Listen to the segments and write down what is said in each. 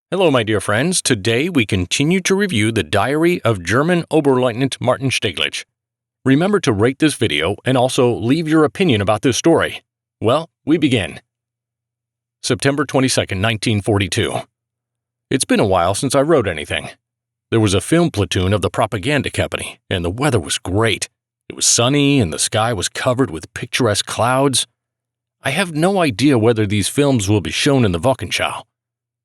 Hello, my dear friends. Today we continue to review the diary of German Oberleutnant Martin Stieglitz. Remember to rate this video and also leave your opinion about this story. Well, we begin. September 22nd, 1942. It's been a while since I wrote anything. There was a film platoon of the propaganda company, and the weather was great. It was sunny and the sky was covered with picturesque clouds. I have no idea whether these films will be shown in the Wochenschau.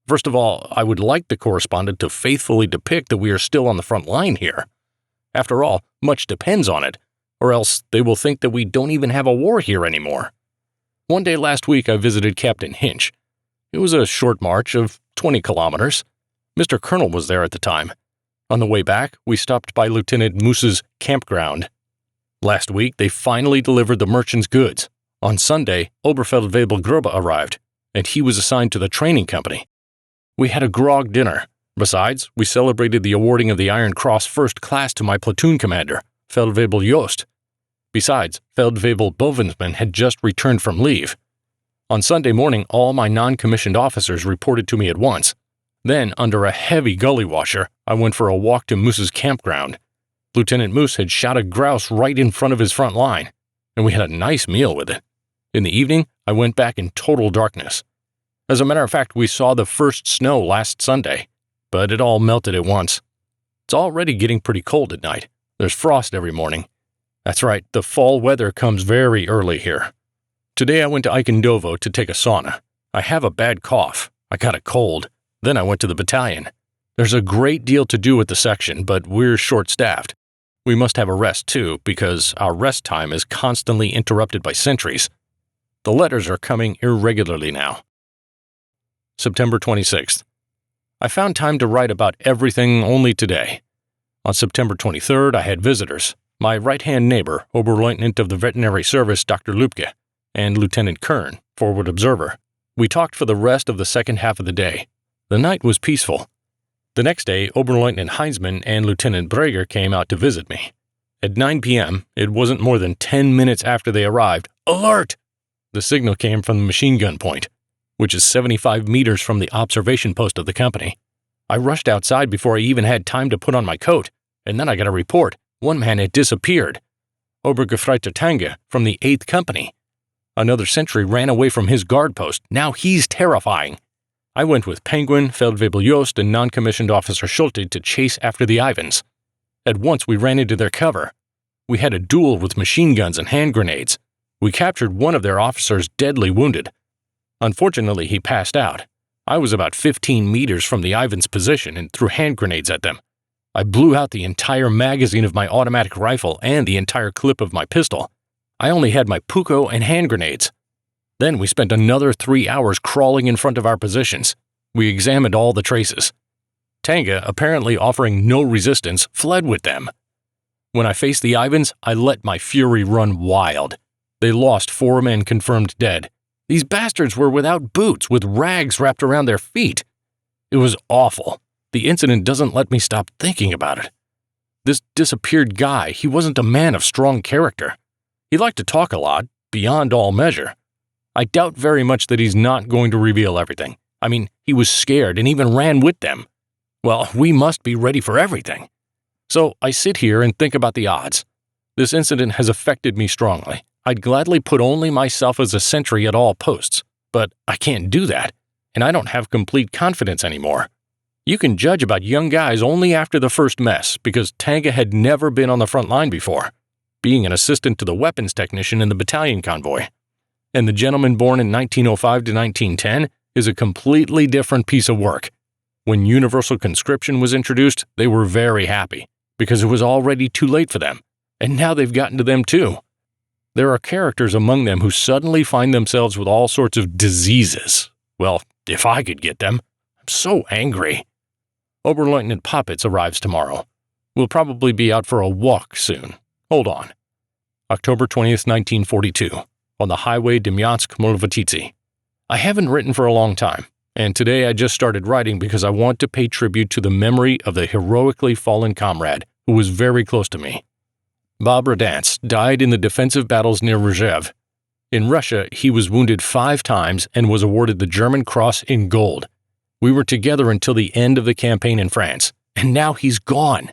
First of all, I would like the correspondent to faithfully depict that we are still on the front line here. After all, much depends on it, or else they will think that we don't even have a war here anymore. One day last week I visited Captain Hinch. It was a short march of 20 kilometers. Mr. Colonel was there at the time. On the way back, we stopped by Lieutenant Moose's campground. Last week, they finally delivered the merchant's goods. On Sunday, Oberfeldwebel Grobe arrived, and he was assigned to the training company. We had a grog dinner. Besides, we celebrated the awarding of the Iron Cross First Class to my platoon commander, Feldwebel Jost. Besides, Feldwebel Bovensman had just returned from leave. On Sunday morning, all my non-commissioned officers reported to me at once. Then, under a heavy gully washer, I went for a walk to Moose's campground. Lieutenant Moose had shot a grouse right in front of his front line, and we had a nice meal with it. In the evening, I went back in total darkness. As a matter of fact, we saw the first snow last Sunday, but it all melted at once. It's already getting pretty cold at night. There's frost every morning. That's right, the fall weather comes very early here. Today I went to Eichendovo to take a sauna. I have a bad cough. I got a cold. Then I went to the battalion. There's a great deal to do at the section, but we're short-staffed. We must have a rest too, because our rest time is constantly interrupted by sentries. The letters are coming irregularly now. September 26th. I found time to write about everything only today. On September 23rd, I had visitors. My right-hand neighbor, Oberleutnant of the Veterinary Service, Dr. Lübke, and Lieutenant Kern, forward observer. We talked for the rest of the second half of the day. The night was peaceful. The next day, Oberleutnant Heinzmann and Lieutenant Breger came out to visit me. At 9 p.m., it wasn't more than 10 minutes after they arrived. Alert! The signal came from the machine gun point, which is 75 meters from the observation post of the company. I rushed outside before I even had time to put on my coat, and then I got a report. One man had disappeared. Obergefreiter Tange from the 8th Company. Another sentry ran away from his guard post. Now he's terrifying. I went with Penguin, Feldwebel Jost, and non-commissioned officer Schulte to chase after the Ivans. At once we ran into their cover. We had a duel with machine guns and hand grenades. We captured one of their officers deadly wounded. Unfortunately, he passed out. I was about 15 meters from the Ivans' position and threw hand grenades at them. I blew out the entire magazine of my automatic rifle and the entire clip of my pistol. I only had my puko and hand grenades. Then we spent another 3 hours crawling in front of our positions. We examined all the traces. Tange, apparently offering no resistance, fled with them. When I faced the Ivans, I let my fury run wild. They lost 4 men confirmed dead. These bastards were without boots, with rags wrapped around their feet. It was awful. The incident doesn't let me stop thinking about it. This disappeared guy, he wasn't a man of strong character. He liked to talk a lot, beyond all measure. I doubt very much that he's not going to reveal everything. I mean, he was scared and even ran with them. Well, we must be ready for everything. So I sit here and think about the odds. This incident has affected me strongly. I'd gladly put only myself as a sentry at all posts, but I can't do that, and I don't have complete confidence anymore. You can judge about young guys only after the first mess, because Tange had never been on the front line before, being an assistant to the weapons technician in the battalion convoy. And the gentleman born in 1905 to 1910 is a completely different piece of work. When universal conscription was introduced, they were very happy, because it was already too late for them, and now they've gotten to them too. There are characters among them who suddenly find themselves with all sorts of diseases. Well, if I could get them. I'm so angry. Oberleutnant Poppitz arrives tomorrow. We'll probably be out for a walk soon. Hold on. October 20th, 1942. On the highway Demyansk-Molvotitsi. I haven't written for a long time, and today I just started writing because I want to pay tribute to the memory of the heroically fallen comrade who was very close to me. Bob Radanz died in the defensive battles near Rzhev. In Russia, he was wounded 5 times and was awarded the German Cross in Gold. We were together until the end of the campaign in France, and now he's gone.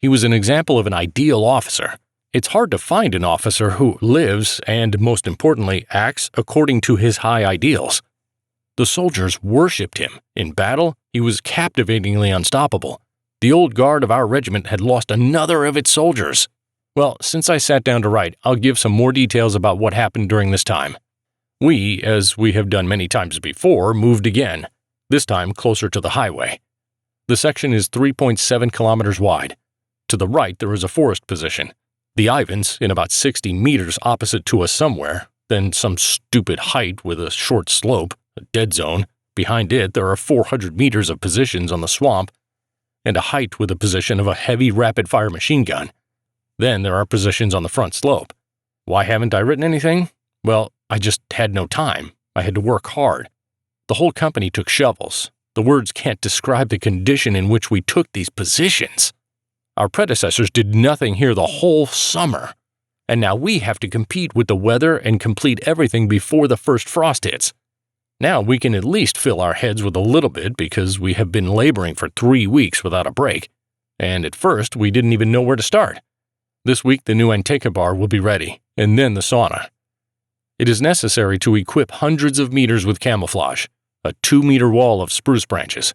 He was an example of an ideal officer. It's hard to find an officer who lives and, most importantly, acts according to his high ideals. The soldiers worshipped him. In battle, he was captivatingly unstoppable. The old guard of our regiment had lost another of its soldiers. Well, since I sat down to write, I'll give some more details about what happened during this time. We, as we have done many times before, moved again, this time closer to the highway. The section is 3.7 kilometers wide. To the right, there is a forest position. The Ivans, in about 60 meters opposite to us somewhere, then some stupid height with a short slope, a dead zone. Behind it, there are 400 meters of positions on the swamp, and a height with a position of a heavy rapid-fire machine gun. Then there are positions on the front slope. Why haven't I written anything? Well, I just had no time. I had to work hard. The whole company took shovels. The words can't describe the condition in which we took these positions. Our predecessors did nothing here the whole summer, and now we have to compete with the weather and complete everything before the first frost hits. Now we can at least fill our heads with a little bit because we have been laboring for 3 weeks without a break, and at first we didn't even know where to start. This week the new Anteca bar will be ready, and then the sauna. It is necessary to equip hundreds of meters with camouflage, a 2-meter wall of spruce branches.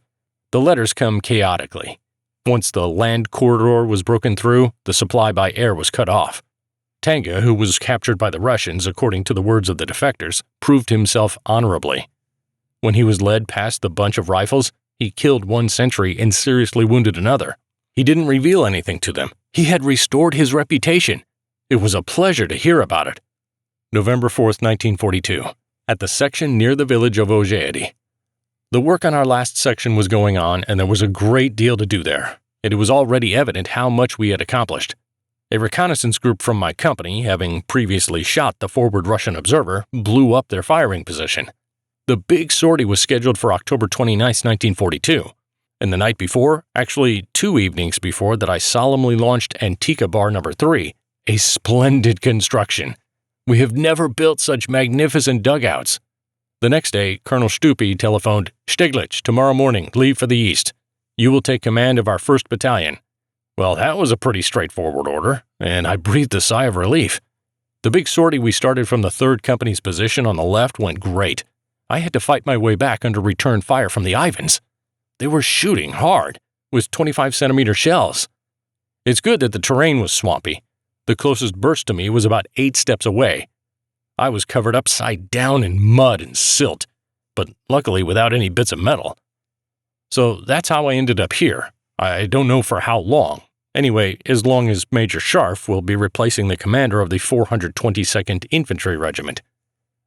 The letters come chaotically. Once the land corridor was broken through, the supply by air was cut off. Tanga, who was captured by the Russians according to the words of the defectors, proved himself honorably. When he was led past the bunch of rifles, he killed one sentry and seriously wounded another. He didn't reveal anything to them. He had restored his reputation. It was a pleasure to hear about it. November 4th, 1942, at the section near the village of Ogeadi. The work on our last section was going on, and there was a great deal to do there. It was already evident how much we had accomplished. A reconnaissance group from my company, having previously shot the forward Russian observer, blew up their firing position. The big sortie was scheduled for October 29, 1942, and the night before, actually 2 evenings before that, I solemnly launched Anteca Bar No. 3, a splendid construction. We have never built such magnificent dugouts. The next day, Colonel Stupi telephoned, "Steglitz, tomorrow morning, leave for the east. You will take command of our 1st Battalion." Well, that was a pretty straightforward order, and I breathed a sigh of relief. The big sortie we started from the 3rd Company's position on the left went great. I had to fight my way back under return fire from the Ivans. They were shooting hard, with 25-centimeter shells. It's good that the terrain was swampy. The closest burst to me was about 8 steps away. I was covered upside down in mud and silt, but luckily without any bits of metal. So that's how I ended up here. I don't know for how long. Anyway, as long as Major Scharf will be replacing the commander of the 422nd Infantry Regiment.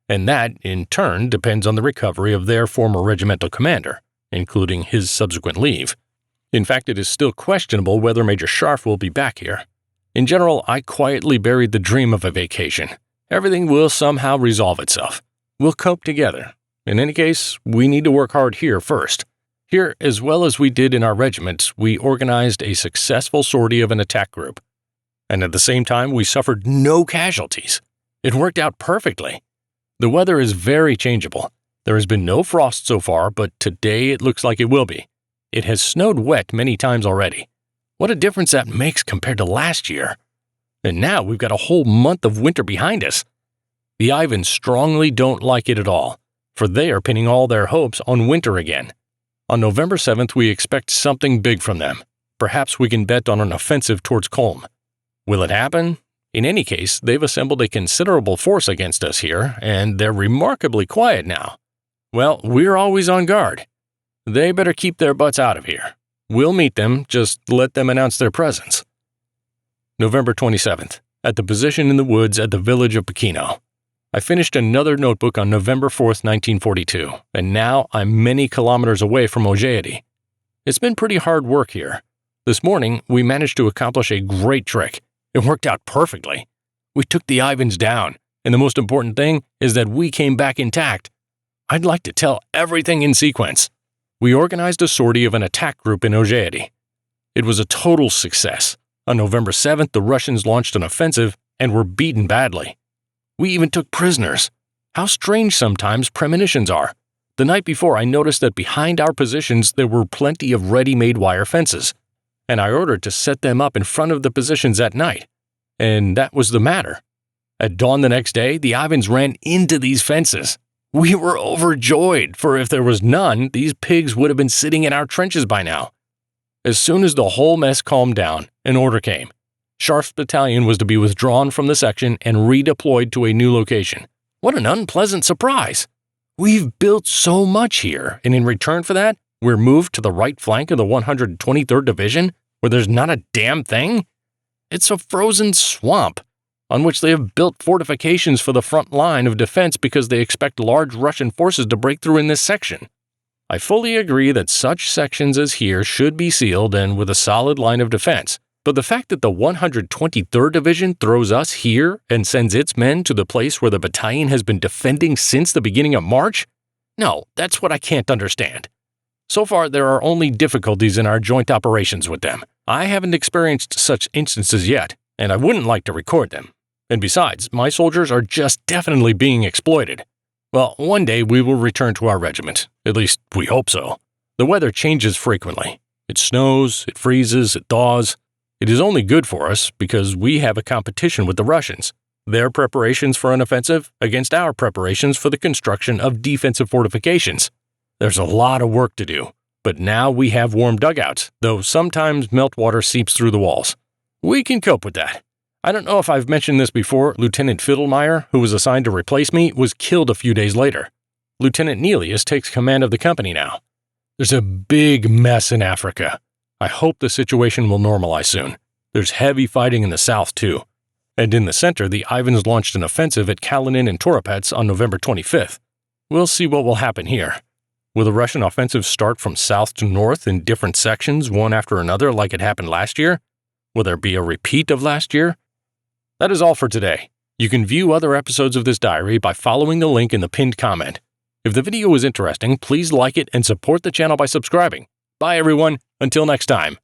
And that, in turn, depends on the recovery of their former regimental commander, including his subsequent leave. In fact, it is still questionable whether Major Scharf will be back here. In general, I quietly buried the dream of a vacation. Everything will somehow resolve itself. We'll cope together. In any case, we need to work hard here first. Here, as well as we did in our regiment, we organized a successful sortie of an attack group. And at the same time, we suffered no casualties. It worked out perfectly. The weather is very changeable. There has been no frost so far, but today it looks like it will be. It has snowed wet many times already. What a difference that makes compared to last year. And now we've got a whole month of winter behind us. The Ivans strongly don't like it at all, for they are pinning all their hopes on winter again. On November 7th, we expect something big from them. Perhaps we can bet on an offensive towards Kulm. Will it happen? In any case, they've assembled a considerable force against us here, and they're remarkably quiet now. Well, we're always on guard. They better keep their butts out of here. We'll meet them, just let them announce their presence. November 27th, at the position in the woods at the village of Pekino. I finished another notebook on November 4th, 1942, and now I'm many kilometers away from Ogeadi. It's been pretty hard work here. This morning, we managed to accomplish a great trick. It worked out perfectly. We took the Ivans down, and the most important thing is that we came back intact. I'd like to tell everything in sequence. We organized a sortie of an attack group in Ogeadi. It was a total success. On November 7th, the Russians launched an offensive and were beaten badly. We even took prisoners. How strange sometimes premonitions are. The night before, I noticed that behind our positions there were plenty of ready-made wire fences, and I ordered to set them up in front of the positions at night. And that was the matter. At dawn the next day, the Ivans ran into these fences. We were overjoyed, for if there was none, these pigs would have been sitting in our trenches by now. As soon as the whole mess calmed down, an order came. Scharf's battalion was to be withdrawn from the section and redeployed to a new location. What an unpleasant surprise! We've built so much here, and in return for that, we're moved to the right flank of the 123rd Division, where there's not a damn thing? It's a frozen swamp, on which they have built fortifications for the front line of defense because they expect large Russian forces to break through in this section. I fully agree that such sections as here should be sealed and with a solid line of defense, but the fact that the 123rd Division throws us here and sends its men to the place where the battalion has been defending since the beginning of March? No, that's what I can't understand. So far, there are only difficulties in our joint operations with them. I haven't experienced such instances yet, and I wouldn't like to record them. And besides, my soldiers are just definitely being exploited. Well, one day we will return to our regiment. At least, we hope so. The weather changes frequently. It snows, it freezes, it thaws. It is only good for us because we have a competition with the Russians. Their preparations for an offensive against our preparations for the construction of defensive fortifications. There's a lot of work to do, but now we have warm dugouts, though sometimes meltwater seeps through the walls. We can cope with that. I don't know if I've mentioned this before, Lieutenant Fiddlemeyer, who was assigned to replace me, was killed a few days later. Lieutenant Nelius takes command of the company now. There's a big mess in Africa. I hope the situation will normalize soon. There's heavy fighting in the south, too. And in the center, the Ivans launched an offensive at Kalinin and Toropets on November 25th. We'll see what will happen here. Will the Russian offensive start from south to north in different sections, one after another, like it happened last year? Will there be a repeat of last year? That is all for today. You can view other episodes of this diary by following the link in the pinned comment. If the video was interesting, please like it and support the channel by subscribing. Bye everyone, until next time.